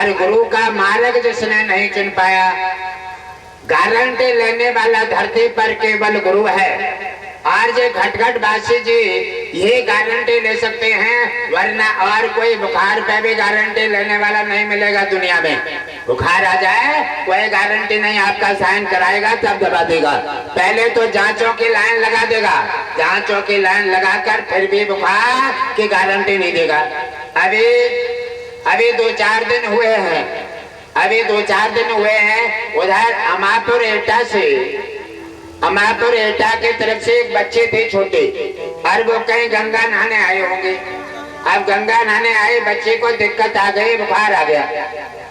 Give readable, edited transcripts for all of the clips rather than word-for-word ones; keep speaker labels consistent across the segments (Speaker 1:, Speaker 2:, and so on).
Speaker 1: गुरु का मार्ग जिसने नहीं चुन पाया, गारंटी लेने वाला धरती पर केवल गुरु है। और जो घटघट बासी जी ये गारंटी ले सकते हैं, वरना और कोई बुखार पे भी गारंटी लेने वाला नहीं मिलेगा दुनिया में। बुखार आ जाए कोई गारंटी नहीं, आपका साइन कराएगा तब दबा देगा। पहले तो जांचों की लाइन लगा देगा, जांचों की लाइन लगाकर फिर भी बुखार की गारंटी नहीं देगा। अभी 2-4 दिन हुए हैं, अभी 2-4 दिन हुए हैं। उधर अमापुर एटा से, अमापुर एटा की तरफ से एक बच्चे थे छोटे, और वो कहीं गंगा नहाने आए होंगे। अब गंगा नहाने आए बच्चे को दिक्कत आ गई, बुखार आ गया।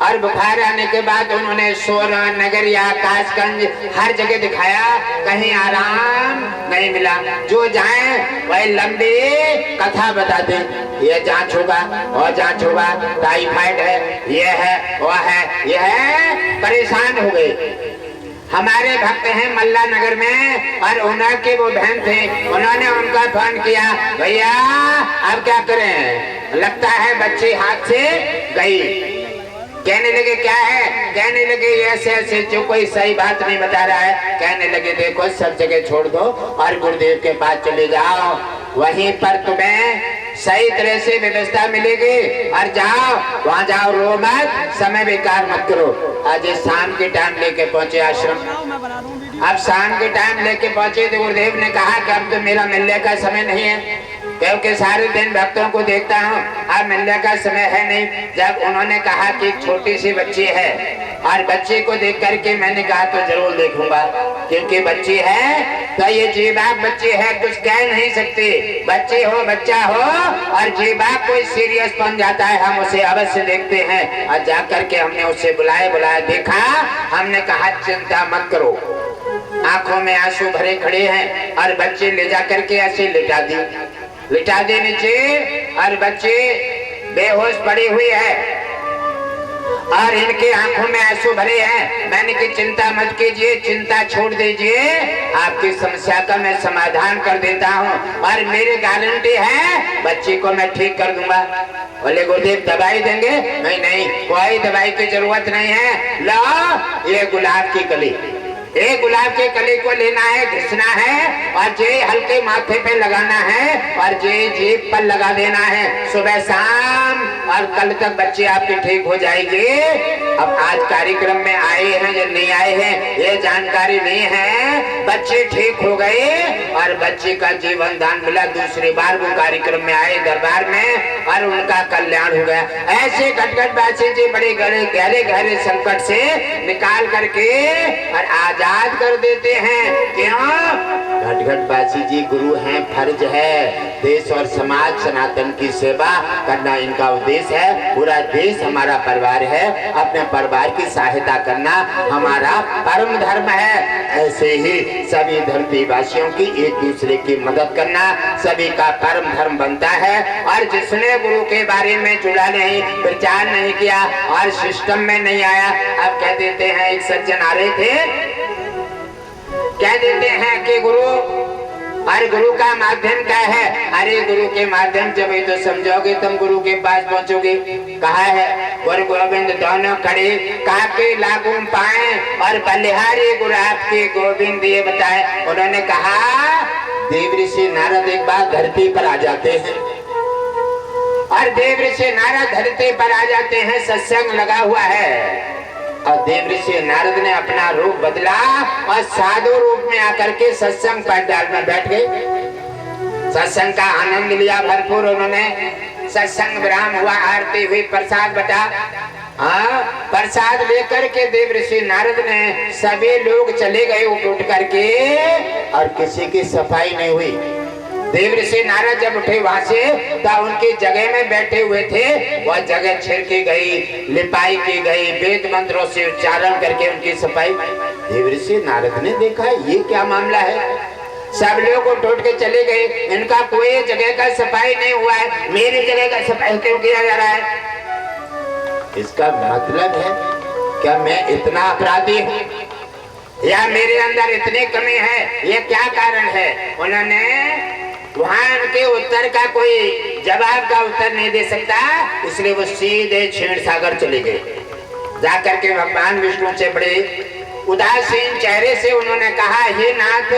Speaker 1: और बुखार आने के बाद उन्होंने सोरन, नगरिया, कासगंज हर जगह दिखाया, कहीं आराम नहीं मिला। जो जाए वही लंबी कथा बताते, ये जांच होगा और जांच होगा, टाइफाइड है, ये है वो है, ये है, परेशान हो गए। हमारे भक्त हैं मल्ला नगर में, और उनके वो बहन थे, उन्होंने उनका फोन किया, भैया अब क्या करें, लगता है बच्ची हाथ से गई। कहने लगे क्या है, कहने लगे ऐसे ऐसे, जो कोई सही बात नहीं बता रहा है। कहने लगे देखो सब जगह छोड़ दो और गुरुदेव के पास चले जाओ, वहीं पर तुम्हें सही तरह से व्यवस्था मिलेगी। और जाओ वहाँ जाओ, रो मत, समय बेकार मत करो। आज शाम के टाइम लेके पहुंचे आश्रम। अब शाम के टाइम लेके पहुंचे तो गुरुदेव ने कहा कि अब तो मेरा मिलने का समय नहीं है, क्योंकि सारे दिन भक्तों को देखता हूँ, अब मिलने का समय है नहीं। जब उन्होंने कहा कि छोटी सी बच्ची है, और बच्ची को देख करके मैंने कहा तो जरूर देखूंगा, क्योंकि बच्ची है तो ये जीवाक बच्ची है, कुछ कह नहीं सकती। बच्ची हो बच्चा हो, और जीवाक कोई सीरियस बन जाता है, हम उसे अवश्य देखते हैं। और जा करके हमने उसे बुलाया देखा, हमने कहा चिंता मत करो। आंखों में आंसू भरे खड़े हैं, और बच्चे ले जा करके ऐसे लिटा दी नीचे, और बच्चे बेहोश पड़ी हुई है, और इनके आंखों में आंसू भरे हैं। मैंने की चिंता मत कीजिए, चिंता छोड़ दीजिए, आपकी समस्या का मैं समाधान कर देता हूँ, और मेरी गारंटी है बच्ची को मैं ठीक कर दूंगा। बोले गुरुदेव दवाई देंगे? नहीं नहीं, कोई दवाई की जरूरत नहीं है। लो ये गुलाब की कली, एक गुलाब के कली को लेना है, घिसना है, और जे हल्के माथे पे लगाना है, और जे जीभ पर लगा देना है सुबह शाम, और कल तक बच्ची आपकी ठीक हो जाएगी। अब आज कार्यक्रम में आए हैं या नहीं आए हैं ये जानकारी नहीं है, बच्चे ठीक हो गए और बच्ची का जीवन दान मिला। दूसरी बार वो कार्यक्रम में आए दरबार में, और उनका कल्याण हो गया। ऐसे घटघट बासी जी बड़े गहरे गहरे संकट से निकाल करके और आजाद कर देते हैं। क्यों? घटघट बासी जी गुरु हैं, फर्ज है देश और समाज सनातन की सेवा करना इनका उद्देश्य है। पूरा देश हमारा परिवार है, अपने परिवार की सहायता करना हमारा परम धर्म है। ऐसे ही सभी धरती वासियों की एक दूसरे की मदद करना सभी का परम धर्म बनता है। और जिसने गुरु के बारे में जुड़ा नहीं, प्रचार नहीं किया और सिस्टम में नहीं आया, अब कह देते हैं, एक सज्जन आ रहे थे, कह देते हैं कि गुरु, अरे गुरु का माध्यम क्या है? अरे गुरु के माध्यम जब ही तो समझोगे तुम गुरु के पास पहुंचोगे। कहा है गुरु गोविंद दोनों खड़े, काके लागू पाए, और बलिहारी गुरु आपके गोविंद ये बताए। उन्होंने कहा देव ऋषि नारद एक बार धरती पर आ जाते हैं, और देव ऋषि नारद धरती पर आ जाते हैं, सत्संग लगा हुआ है, और देव ऋषि नारद ने अपना रूप बदला और साधु रूप में आकर के सत्संग पंडाल में बैठ गए। सत्संग का आनंद लिया भरपूर उन्होंने। सत्संग विराम हुआ, आरती हुई, प्रसाद बटा। प्रसाद लेकर के देव ऋषि नारद ने, सभी लोग चले गए उठ करके, और किसी की सफाई नहीं हुई। देव ऋषि नारद जब उठे वहां से, तो उनकी जगह में बैठे हुए थे, वह जगह छिड़की गई, लिपाई की गई, वेद मंत्रों से उच्चारण करके उनकी सफाई। देव ऋषि नारद ने देखा ये क्या मामला है, सब लोग उठ के चले गए, इनका कोई जगह का सफाई नहीं हुआ है, मेरी जगह का सफाई क्यों किया जा रहा है? इसका मतलब है क्या मैं इतना अपराधी हूँ, या मेरे अंदर इतनी कमी है? ये क्या कारण है? उन्होंने वहां के उत्तर का कोई जवाब का उत्तर नहीं दे सकता, इसलिए वो सीधे क्षीण सागर चले गए। जाकर के भगवान विष्णु से बड़े उदासीन चेहरे से उन्होंने कहा, हे नाथ,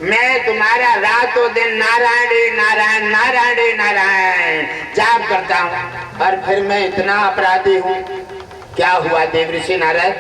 Speaker 1: मैं तुम्हारा रातों दिन नारायण नारायण नारायण नारायण जाप करता हूँ, और फिर मैं इतना अपराधी हूँ। क्या हुआ देवऋषि नारद,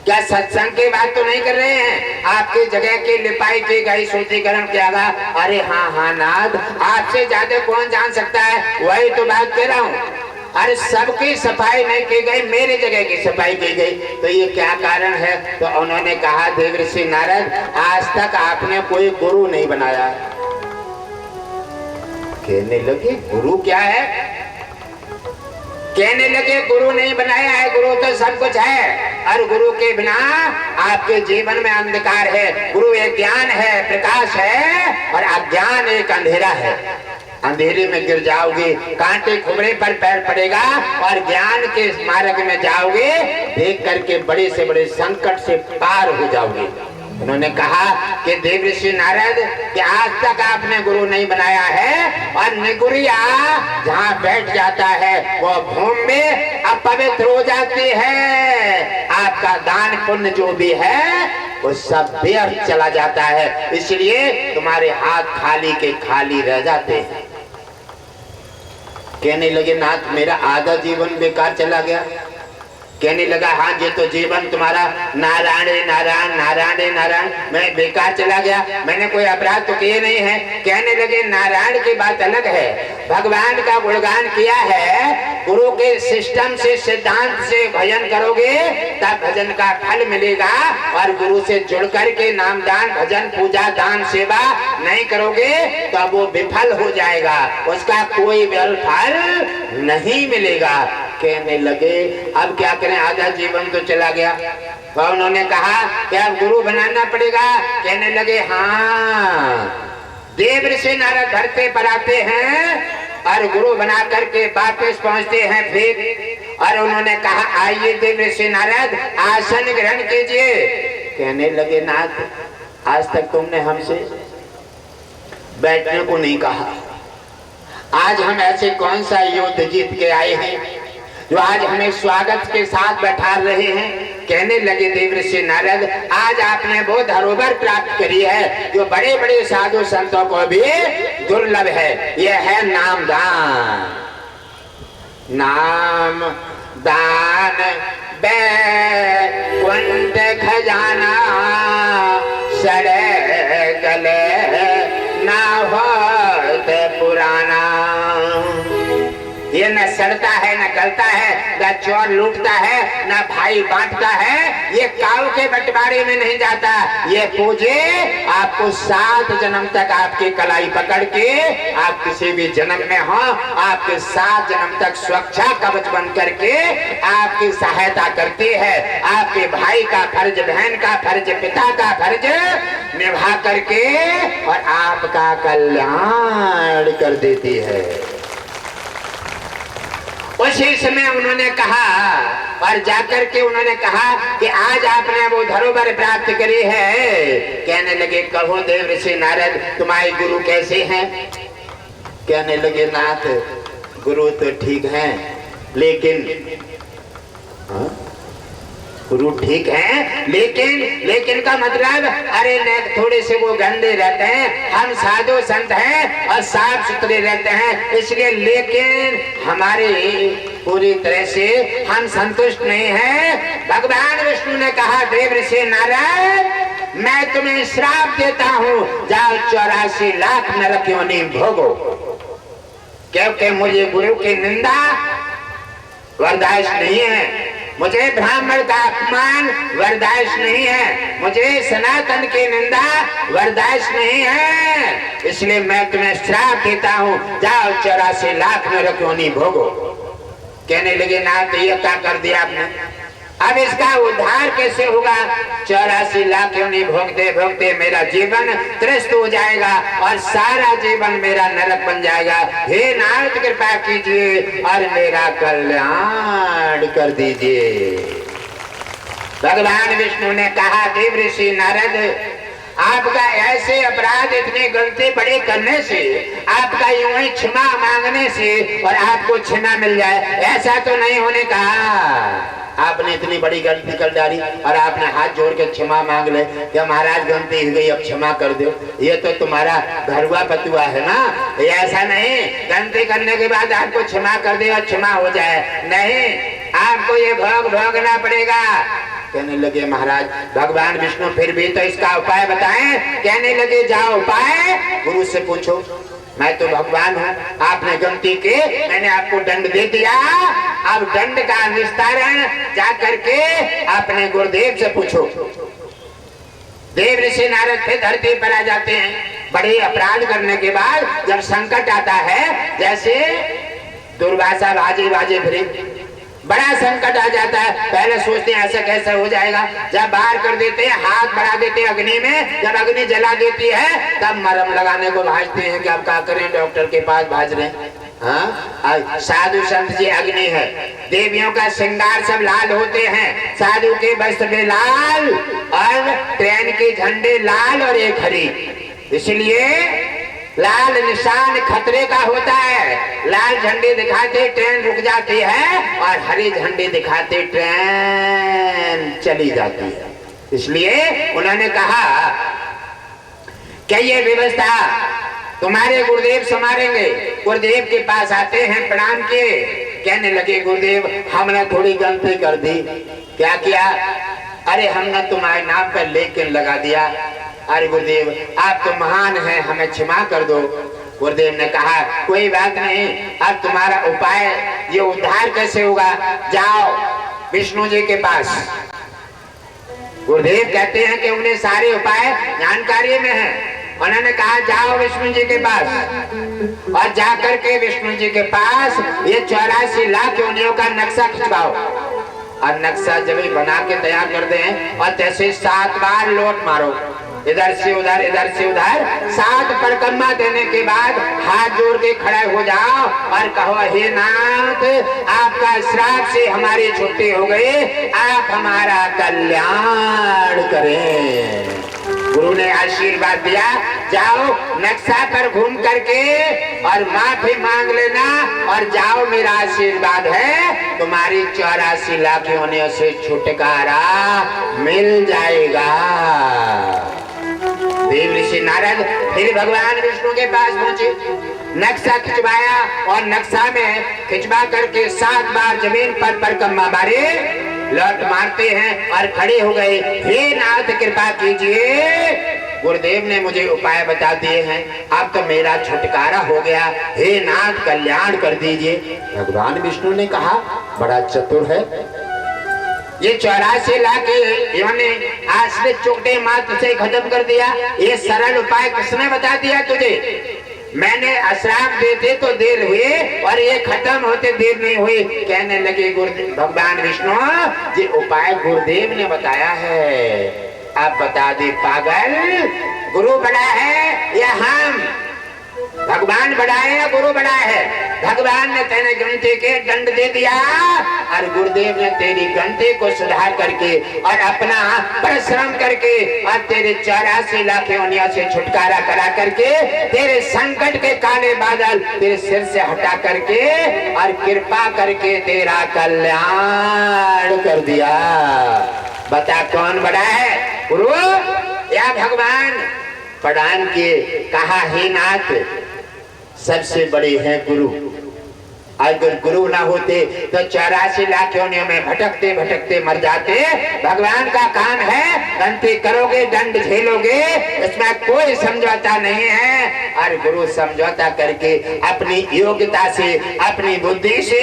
Speaker 1: क्या सत्संग की बात तो नहीं कर रहे हैं? आपकी जगह की लिपाई की गई, शुद्धिकरण किया गया। अरे हाँ हाँ नाथ, आपसे ज्यादा कौन जान सकता है, वही तो बात कह रहा हूँ। अरे सबकी सफाई नहीं की गई, मेरी जगह की सफाई की गई, तो ये क्या कारण है? तो उन्होंने कहा, देवऋषि नारद, आज तक आपने कोई गुरु नहीं बनाया। कहने लगे गुरु क्या है? कहने लगे गुरु नहीं बनाया है, गुरु तो सब कुछ है, और गुरु के बिना आपके जीवन में अंधकार है। गुरु एक ज्ञान है, प्रकाश है, और अज्ञान एक अंधेरा है। अंधेरे में गिर जाओगे, कांटे खुबरे पर पैर पड़ेगा, और ज्ञान के मार्ग में जाओगे, देख करके बड़े से बड़े संकट से पार हो जाओगे। उन्होंने कहा कि देवऋषि नारद, कि आज तक आपने गुरु नहीं बनाया है, और निगुरिया जहाँ बैठ जाता है वो भूमि में अपवित्र हो जाती है। आपका दान पुण्य जो भी है वो सब व्यर्थ चला जाता है, इसलिए तुम्हारे हाथ खाली के खाली रह जाते हैं। कहने लगे नाथ, मेरा आधा जीवन बेकार चला गया। कहने लगा, हाँ ये तो जीवन तुम्हारा नारायण नारायण नारायण नारायण में बेकार चला गया, मैंने कोई अपराध तो किए नहीं है। कहने लगे नारायण की बात अलग है, भगवान का गुणगान किया है, गुरु के सिस्टम से सिद्धांत से भजन करोगे तब भजन का फल मिलेगा, और गुरु से जुड़ करके नामदान भजन पूजा दान सेवा नहीं करोगे तो वो विफल हो जाएगा, उसका कोई फल नहीं मिलेगा। कहने लगे अब क्या करें, आधा जीवन तो चला गया। तो उन्होंने कहा कि अब गुरु बनाना पड़ेगा। कहने लगे हाँ। देवऋषि नारद धरती पर आते हैं और गुरु बना करके वापस पहुंचते हैं फिर, और उन्होंने कहा, आइए देवऋषि नारद आसन ग्रहण कीजिए। कहने लगे नाथ, आज तक तुमने हमसे बैठने को नहीं कहा, आज हम ऐसे कौन सा युद्ध जीत के आए हैं जो आज हमें स्वागत के साथ बैठा रहे हैं। कहने लगे देवऋषि नारद, आज आपने वो धरोहर प्राप्त करी है जो बड़े बड़े साधु संतों को भी दुर्लभ है, यह है नाम दान। नाम दान बैकुंठ खजाना, सड़े गले ना होत पुराना। ये न सड़ता है न गलता है, न चोर लूटता है न भाई बांटता है, ये काऊ के बंटवारे में नहीं जाता। ये पूजे आपको 7 जन्म तक आपकी कलाई पकड़ के, आप किसी भी जन्म में हो, आपके 7 जन्म तक सुरक्षा कवच बन करके आपकी सहायता करती है। आपके भाई का फर्ज, बहन का फर्ज, पिता का फर्ज निभा करके और आपका कल्याण कर देती है। उसी समय उन्होंने कहा, और जाकर के उन्होंने कहा कि आज आपने वो धरोहर प्राप्त करी है। कहने लगे, कहो देवऋषि नारद, तुम्हारे गुरु कैसे हैं? कहने लगे नाथ, गुरु तो ठीक हैं, लेकिन गुरु ठीक है, लेकिन का मतलब, अरे थोड़े से वो गंदे रहते हैं, हम साधु संत हैं और साफ सुथरे रहते हैं, इसलिए लेकिन हमारे पूरी तरह से हम संतुष्ट नहीं हैं। भगवान विष्णु ने कहा, देवऋषि नारद, मैं तुम्हें श्राप देता हूँ, जाओ 84 लाख नरक योनि भोगो, क्योंकि मुझे गुरु की निंदा बर्दाश्त नहीं है, मुझे ब्राह्मण का अपमान बर्दाश्त नहीं है, मुझे सनातन की निंदा बर्दाश्त नहीं है, इसलिए मैं तुम्हें श्राप देता हूँ, जाओ 84 लाख नरक योनि भोगो। कहने लगे नाथ, ये क्या कर दिया आपने, अब इसका उद्धार कैसे होगा? 84 लाख योनि भोगते भोगते मेरा जीवन त्रस्त हो जाएगा और सारा जीवन मेरा नरक बन जाएगा। हे नारद, कृपा कीजिए और मेरा कल्याण कर दीजिए। भगवान विष्णु ने कहा, देवऋषि नारद, आपका ऐसे अपराध इतने गलती बड़े करने से, आपका यूं ही क्षमा मांगने से और आपको क्षमा मिल जाए, ऐसा तो नहीं होने कहा। आपने इतनी बड़ी गलती कर डाली और आपने हाथ जोड़ के क्षमा मांग ले कि महाराज गलती हो गई अब क्षमा कर दो। ये तो तुम्हारा घरुआ पतुआ है ना। ये ऐसा नहीं गलती करने के बाद आपको क्षमा कर दे और क्षमा हो जाए, नहीं, आपको ये भोग भोगना पड़ेगा। कहने लगे महाराज भगवान विष्णु फिर भी तो इसका उपाय बताएं। कहने लगे जाओ उपाय गुरु से पूछो। मैं तो भगवान हूँ, आपने गलती की, मैंने आपको दंड दे दिया, अब दंड का निस्तारण जा करके अपने गुरुदेव से पूछो। देव ऋषि नारद फिर धरती पर आ जाते हैं। बड़े अपराध करने के बाद जब संकट आता है, जैसे दुर्वासा बाजे बाजे फिरे, बड़ा संकट आ जाता है। पहले सोचते हैं ऐसा कैसे हो जाएगा, जब बाहर कर देते हैं, हाथ बढ़ा देते हैं अग्नि में, जब अग्नि जला देती है तब मरहम लगाने को भाजते हैं कि अब क्या करें, डॉक्टर के पास भाज रहे हैं। हाँ, साधु संत जी अग्नि है, देवियों का श्रृंगार सब लाल होते हैं, साधु के वस्त्र में लाल और ट्रेन के झंडे लाल और एक हरी, इसलिए लाल निशान खतरे का होता है। लाल झंडे दिखाते ट्रेन रुक जाती है और हरे झंडे दिखाते ट्रेन चली जाती है। इसलिए उन्होंने कहा कि ये व्यवस्था तुम्हारे गुरुदेव संभालेंगे। गुरुदेव के पास आते हैं, प्रणाम किए, कहने लगे गुरुदेव हमने थोड़ी गलती कर दी। क्या किया? अरे हमने तुम्हारे नाम पर लेकिन लगा दिया। अरे गुरुदेव आप तो महान हैं, हमें क्षमा कर दो। गुरुदेव ने कहा कोई बात नहीं, अब तुम्हारा उपाय ये उद्धार कैसे होगा, जाओ विष्णु जी के पास। गुरुदेव कहते हैं कि उन्हें सारे उपाय जानकारी में है। उन्होंने कहा जाओ विष्णु जी के पास और जाकर के विष्णु जी के पास ये 84 लाख योनियों का नक्शा खिंचवाओ। और नक्शा जब बना के तैयार कर दें और जैसे 7 बार लोट मारो, इधर से उधर इधर से उधर 7 परिक्रमा देने के बाद हाथ जोड़ के खड़े हो जाओ और कहो हे नाथ आपका श्राप से हमारी छुट्टी हो गई, आप हमारा कल्याण करें। गुरु ने आशीर्वाद दिया, जाओ नक्शा पर घूम करके और माफी मांग लेना और जाओ, मेरा आशीर्वाद है तुम्हारी 84 लाख योनियों से छुटकारा मिल जाएगा। देव ऋषि नारद फिर भगवान विष्णु के पास पहुंचे, नक्शा खिंचवाया और नक्शा में खिंचवा करके 7 बार जमीन पर परिक्रमा मारे, लौट मारते हैं और खड़े हो गए। हे नाथ कृपा कीजिए, गुरुदेव ने मुझे उपाय बता दिए हैं, अब तो मेरा छुटकारा हो गया, हे नाथ कल्याण कर दीजिए। भगवान विष्णु ने कहा बड़ा चतुर है, ये 84 लाख इन्होंने आश्रित चुगटे मात्र से खत्म कर दिया। ये सरल उपाय किसने बता दिया तुझे? मैंने अश्राप देते तो देर हुए और ये खत्म होते देर नहीं हुई। कहने लगे गुरुदेव भगवान विष्णु ये उपाय गुरुदेव ने बताया है, आप बता दे पागल, गुरु बड़ा है या हम? भगवान बड़ा है या गुरु बड़ा है? भगवान ने तेरे गलती के दंड दे दिया और गुरुदेव ने तेरी गलती को सुधार करके और अपना परिश्रम करके और तेरे 84 लाख योनियों से छुटकारा करा करके तेरे संकट के काले बादल तेरे सिर से हटा करके और कृपा करके तेरा कल्याण कर दिया। बता कौन बड़ा है, गुरु या भगवान? प्रणाम किए, कहा हे नाथ सबसे बड़े हैं गुरु, अगर गुरु ना होते तो 84 लाख योनियों में भटकते भटकते मर जाते। भगवान का काम है, गलती करोगे दंड झेलोगे, इसमें कोई समझौता नहीं है। और गुरु समझौता करके अपनी योग्यता से अपनी बुद्धि से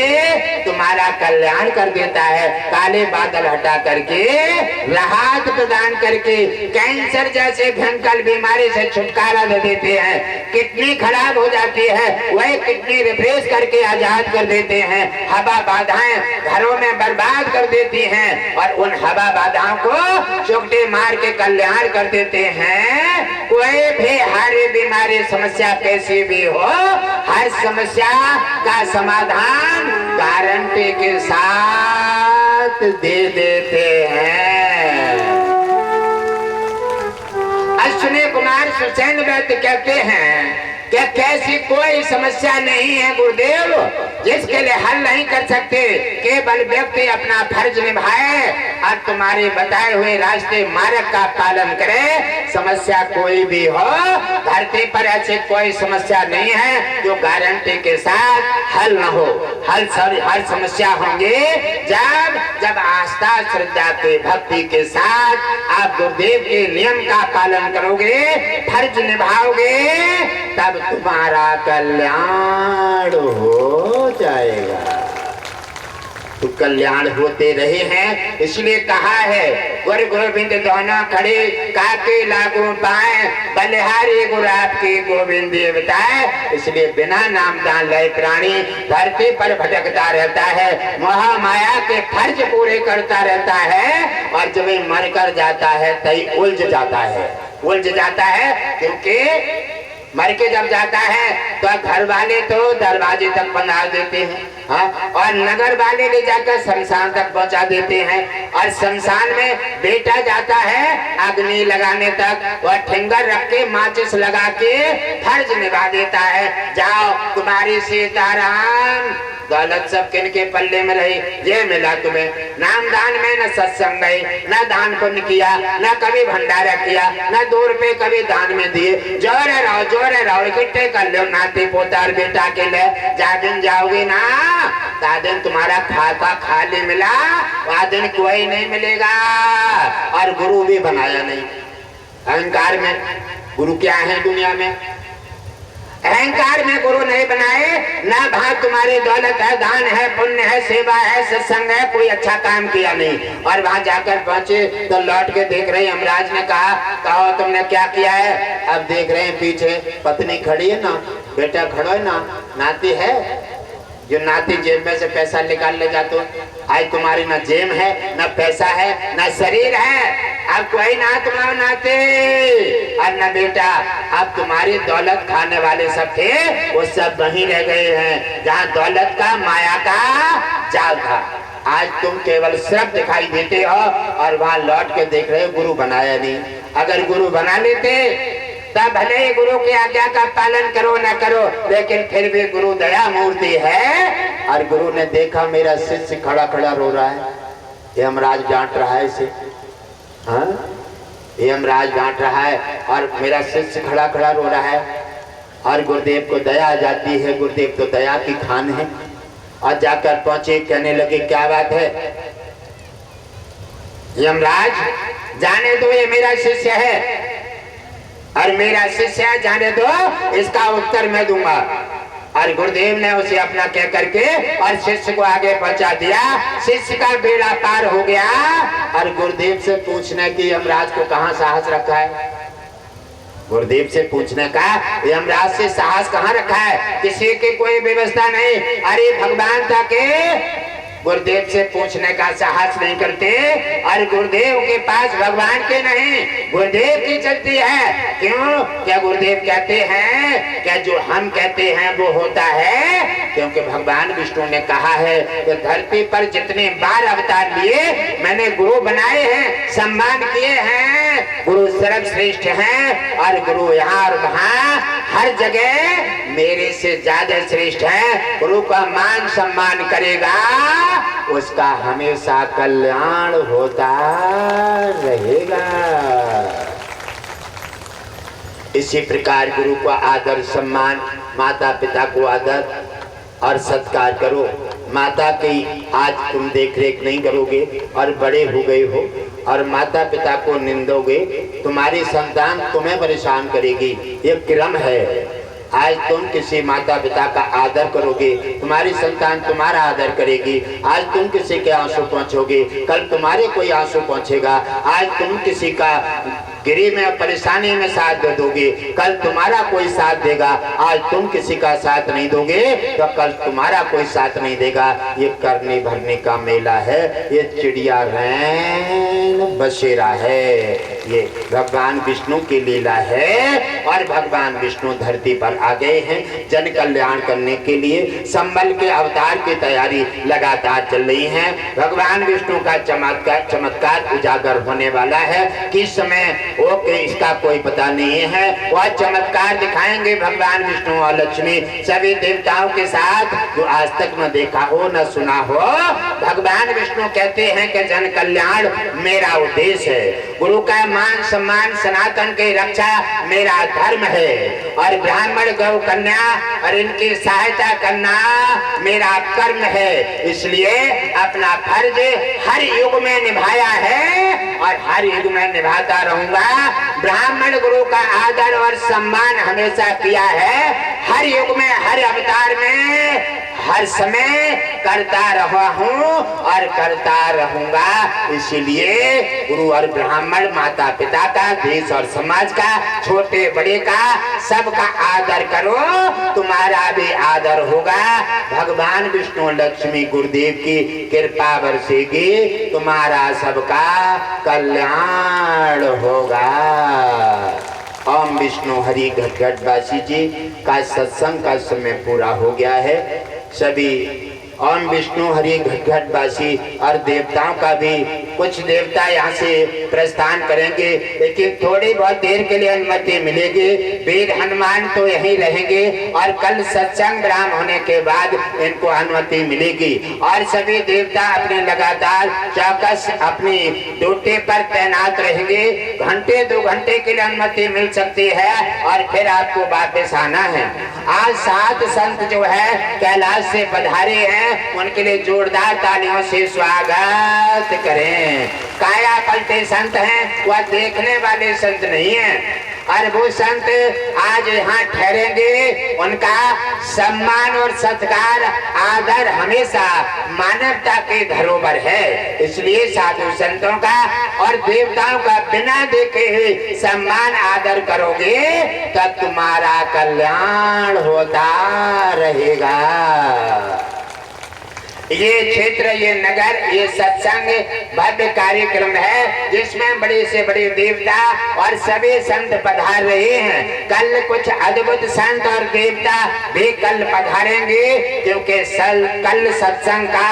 Speaker 1: तुम्हारा कल्याण कर देता है, काले बादल हटा करके राहत प्रदान करके कैंसर जैसे भयंकर बीमारी से छुटकारा दे देते हैं। किडनी खराब हो जाती है, वह किडनी रिफ्रेश करके आजाद कर देते हैं। हवा बाधाएं घरों में बर्बाद कर देती हैं और उन हवा बाधाओं को चुगटे मार के कल्याण कर देते हैं। कोई भी हर बीमारी समस्या कैसी भी हो, हर समस्या का समाधान गारंटी के साथ दे देते हैं। सुसैन वैद्य कहते हैं कि कैसी कोई समस्या नहीं है गुरुदेव जिसके लिए हल नहीं कर सकते, केवल व्यक्ति अपना फर्ज निभाए और तुम्हारे बताए हुए रास्ते मार्ग का पालन करे। समस्या कोई भी हो, धरती पर ऐसी कोई समस्या नहीं है जो गारंटी के साथ हल न हो। हर समस्या होंगे जब आस्था श्रद्धा के भक्ति के साथ आप गुरुदेव के नियम का पालन करोगे, फर्ज निभाओगे, तब तुम्हारा कल्याण हो जाएगा। तो कल्याण होते रहे हैं, इसलिए कहा है गुरु गोविंद दोनों खड़े काके लागू पाए, बलिहारी गुरु आपकी गोविंद बताए। इसलिए बिना नाम दान लय प्राणी धरती पर भटकता रहता है, मोह माया के फर्ज पूरे करता रहता है, और जब मर कर जाता है तई उलझ जाता है क्योंकि मर के जब जाता है तो घर वाले तो दरवाजे तक बना देते हैं, हाँ, और नगर वाले ले जाकर शमशान तक पहुंचा देते हैं। और शमशान में बेटा जाता है अग्नि लगाने तक, और ठिंगर रख के माचिस लगा के फर्ज निभा देता है। जाओ तुम्हारी सीताराम दौलत सब किनके पल्ले में रही, ये मिला तुम्हें। नाम दान में न सत्संग गई, न दान पुण्य किया, न कभी भंडारा किया, न 2 रुपए कभी दान में दिए। जोरे रहो इकट्ठे कर लो नाती पोता बेटा के लिए। जा दिन जाओगे ना ता दिन तुम्हारा खाता खाली मिला, वह दिन कोई नहीं मिलेगा। और गुरु भी बनाया नहीं। अहंकार में गुरु क्या है दुनिया में? अहंकार में गुरु नहीं बनाए ना। भाग तुम्हारी दौलत है, दान है, पुण्य है, सेवा है, सत्संग है, कोई अच्छा काम किया नहीं। और वहां जाकर पहुंचे तो लौट के देख रहे यमराज ने कहा तुमने क्या किया है? अब देख रहे हैं पीछे पत्नी खड़ी है ना, बेटा खड़ा है ना, नाती है, जो नाती जेब में से पैसा निकाल ले जाते। आज तुम्हारी ना जेब है, ना पैसा है, ना शरीर है, अब कोई ना तुम्हारा नाते और न बेटा। अब तुम्हारी दौलत खाने वाले सब थे, वो सब वहीं रह गए हैं जहाँ दौलत का माया का जाल था। आज तुम केवल सिर्फ दिखाई देते हो और वहाँ लौट के देख रहे हो गुरु बनाया नहीं। अगर गुरु बना लेते तब भले ही गुरु की आज्ञा का पालन करो ना करो, लेकिन फिर भी गुरु दया मूर्ति है। और गुरु ने देखा मेरा शिष्य खड़ा खड़ा रो रहा है, यमराज डांट रहा है इसे, हाँ, यमराज डांट रहा है और मेरा शिष्य खड़ा खड़ा रो रहा है। और गुरुदेव को दया आ जाती है, गुरुदेव तो दया की खान है। और जाकर पहुंचे, कहने लगे क्या बात है? यमराज जाने दो, ये मेरा शिष्य है और मेरा शिष्य जाने दो, इसका उत्तर मैं दूंगा। और गुरुदेव ने उसे अपना कह करके और शिष्य को आगे पहुंचा दिया। शिष्य का बेड़ा पार हो गया। और गुरुदेव से पूछने की यमराज को कहाँ साहस रखा है? गुरुदेव से पूछने का यमराज से साहस कहाँ रखा है? किसी की कोई व्यवस्था नहीं। अरे भगवान था के गुरुदेव से पूछने का साहस नहीं करते। और गुरुदेव के पास भगवान के नहीं, गुरुदेव की चलती है। क्यों? क्या गुरुदेव कहते हैं क्या जो हम कहते हैं वो होता है? क्योंकि भगवान विष्णु ने कहा है कि धरती पर जितने बार अवतार लिए मैंने गुरु बनाए हैं, सम्मान किए हैं, गुरु सर्वश्रेष्ठ हैं। और गुरु यहाँ और वहाँ हर जगह मेरे से ज्यादा श्रेष्ठ है। गुरु का मान सम्मान करेगा, उसका हमेशा कल्याण होता रहेगा। इसी प्रकार गुरु को आदर सम्मान, माता पिता को आदर और सत्कार करो। माता की आज तुम देख रेख नहीं करोगे और बड़े हो गए हो और माता पिता को निंदोगे, तुम्हारी संतान तुम्हें परेशान करेगी। ये क्रम है। आज तुम किसी माता पिता का आदर करोगे, तुम्हारी संतान तुम्हारा आदर करेगी। आज तुम किसी के आंसू पहुंचोगे, कल तुम्हारे कोई आंसू पहुंचेगा। आज तुम किसी का गिरी में परेशानी में साथ दे दोगे, कल तुम्हारा कोई साथ देगा। आज तुम किसी का साथ नहीं दोगे तो कल तुम्हारा कोई साथ नहीं देगा। ये करने भरने का मेला है, ये चिड़िया रैन बसेरा है। ये भगवान विष्णु की लीला है और भगवान विष्णु धरती पर आ गए हैं जन कल्याण करने के लिए। संबल के अवतार की तैयारी लगातार चल रही है। भगवान विष्णु का चमत्कार उजागर होने वाला है। किस समय वो इसका कोई पता नहीं है। वह चमत्कार दिखाएंगे भगवान विष्णु और लक्ष्मी सभी देवताओं के साथ, जो आज तक न देखा हो न सुना हो। भगवान विष्णु कहते हैं कि जन कल्याण मेरा उद्देश्य है, गुरु का मान सम्मान सनातन की रक्षा मेरा धर्म है, और ब्राह्मण गौ कन्या और इनकी सहायता करना मेरा कर्म है। इसलिए अपना फर्ज हर युग में निभाया है और हर युग में निभाता रहूंगा। ब्राह्मण गुरु का आदर और सम्मान हमेशा किया है, हर युग में हर अवतार में हर समय करता रहा हूँ और करता रहूंगा। इसलिए गुरु और ब्राह्मण माता पिता का, देश और समाज का, छोटे बड़े का, सबका आदर करो, तुम्हारा भी आदर होगा। भगवान विष्णु लक्ष्मी गुरुदेव की कृपा बरसेगी, तुम्हारा सबका कल्याण होगा। ओम विष्णु हरि घटघटवासी जी का सत्संग का समय पूरा हो गया है। सभी ओम विष्णु हरि घटघटवासी और देवताओं का भी, कुछ देवता यहाँ से प्रस्थान करेंगे, लेकिन थोड़ी बहुत देर के लिए अनुमति मिलेगी। वीर हनुमान तो यहीं रहेंगे और कल सत्संग विराम होने के बाद इनको अनुमति मिलेगी। और सभी देवता अपने लगातार चौकस अपनी ड्यूटी पर तैनात रहेंगे। घंटे 2 घंटे के लिए अनुमति मिल सकती है और फिर आपको वापस आना है। आज 7 संत जो है कैलाश से पधारे हैं, उनके लिए जोरदार तालियों से स्वागत करें। काया पलटे संत हैं, वह देखने वाले संत नहीं हैं। और वो संत आज यहाँ ठहरेंगे, उनका सम्मान और सत्कार आदर हमेशा मानवता के धरोहर है। इसलिए साधु संतों का और देवताओं का बिना देखे ही सम्मान आदर करोगे तब तुम्हारा कल्याण होता रहेगा। ये क्षेत्र, ये नगर, ये सत्संग भव्य कार्यक्रम है जिसमें बड़े से बड़े देवता और सभी संत पधार रहे हैं। कल कुछ अद्भुत संत और देवता भी कल पधारेंगे, क्योंकि कल सत्संग का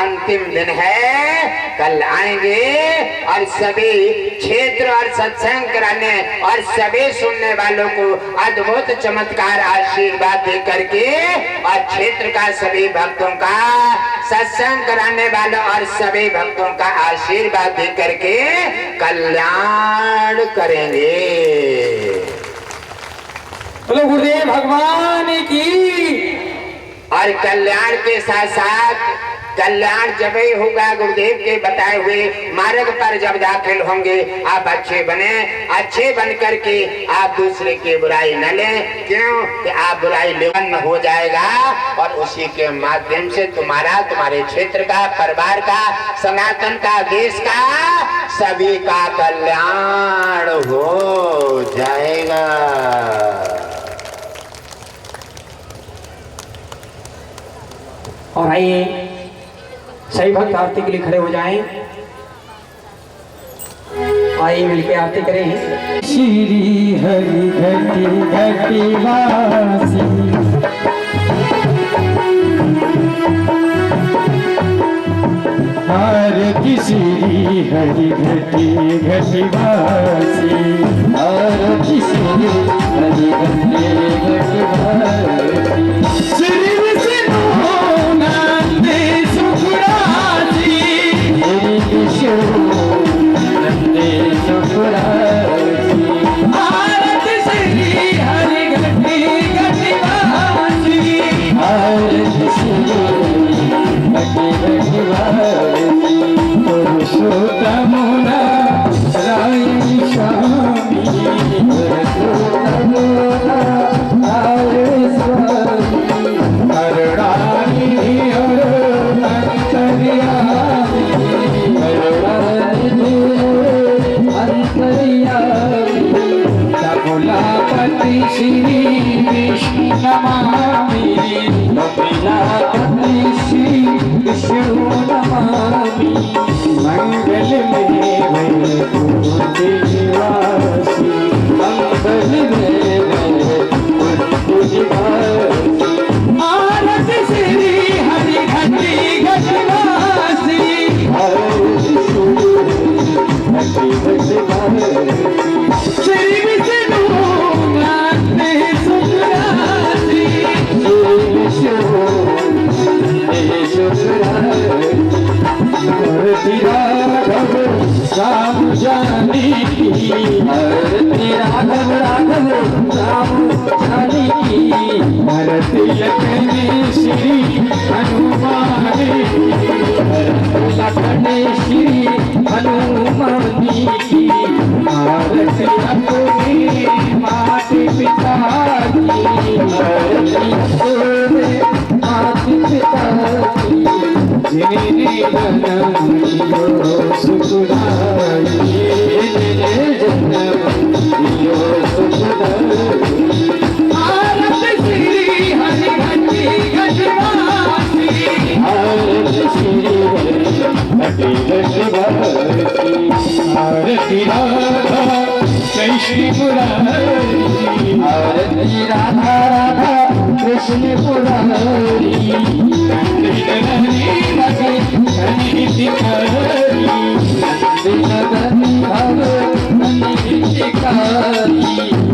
Speaker 1: अंतिम दिन है। कल आएंगे और सभी क्षेत्र और सत्संग कराने और सभी सुनने वालों को अद्भुत चमत्कार आशीर्वाद दे करके और क्षेत्र का सभी भक्तों का सत्संग कराने वालों और सभी भक्तों का आशीर्वाद दे करके कल्याण करेंगे।
Speaker 2: बोलो गुरुदेव भगवान की।
Speaker 1: और कल्याण के साथ साथ कल्याण जब ही होगा, गुरुदेव के बताए हुए मार्ग पर जब दाखिल होंगे, आप अच्छे बने, अच्छे बन करके आप दूसरे की बुराई न लें। क्यों कि आप बुराई लेवन हो जाएगा और उसी के माध्यम से तुम्हारा, तुम्हारे क्षेत्र का, परिवार का, सनातन का, देश का, सभी का कल्याण हो जाएगा।
Speaker 2: और आइए सही भक्त आरती के लिए खड़े हो जाएं। आइए मिलके आरती करें।
Speaker 3: श्री हरि घटी घटी वासी, आरती श्री हरि घटी घटी वासी, आरती श्री हरि घटी घटी वासी। श्री विष्णु नंदे सुखराजी, श्री विष्णु नंदे सुखराजी, आरती श्री हरि घटी घटी वासी, आरती श्री घटी घटी वासी। पुरुषोत्तम राय स्वामी, पुरुषोत्तम राय स्वामी, करुणानिधि और अंतर्यामी, करुणानिधि अंतर्यामी, कपिलापति श्री विष्णु नमामि, कपिलापति श्री विष्णु नमामि। मंगल में वैकुंठ राघव राम जानी की आरती राघव राघव राम जानी की आरती लखन श्री हनुमान लखन श्री हनुमान की आरती अपने माता पिता की आरती अपने माता पिता की जिन्हें जन्म दियो सुखदाई जिन्हें जन्म दियो सुखदाई आरती श्री हरि घटी घटवासी आरती श्री हरि घटी घटवासी आरती राधा कृष्ण मुरारी आरती राधा राधा कृष्ण मुरारी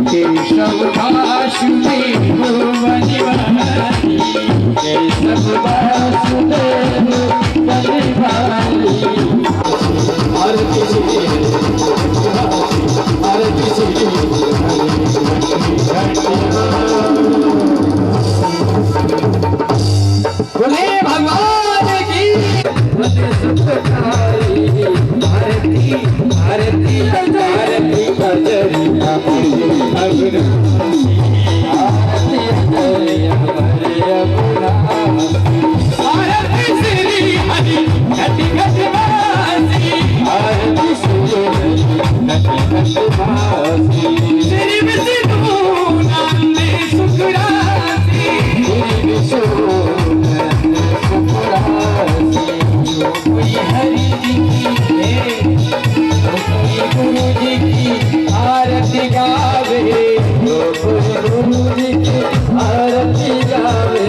Speaker 3: केशव वासुदेव वनवारी केशव वासुदेव वनवारी बोले भगवान की बोले सुखदाई आरती आरती आरती कजरिया अगुन आरती कजरिया अगुन आरती श्री हरि घटी घटवासी आरती श्री घटी घटवासी श्री विष्णु नंद सुखरासी श्री विष्णु कोई हरि जी की है कोई गुरु जी की आरती गावे कोई गुरु जी की आरती गावे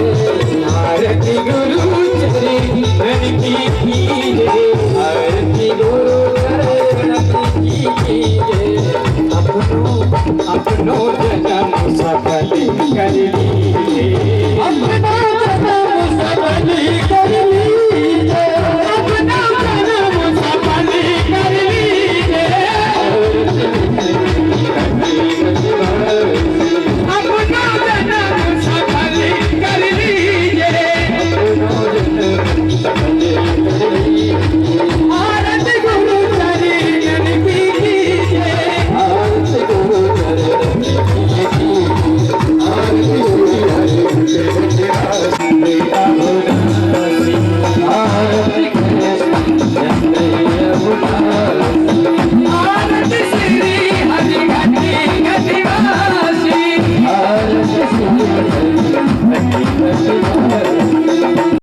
Speaker 3: आरती गुरु चरण की है आरती गुरु चरण की है अपनों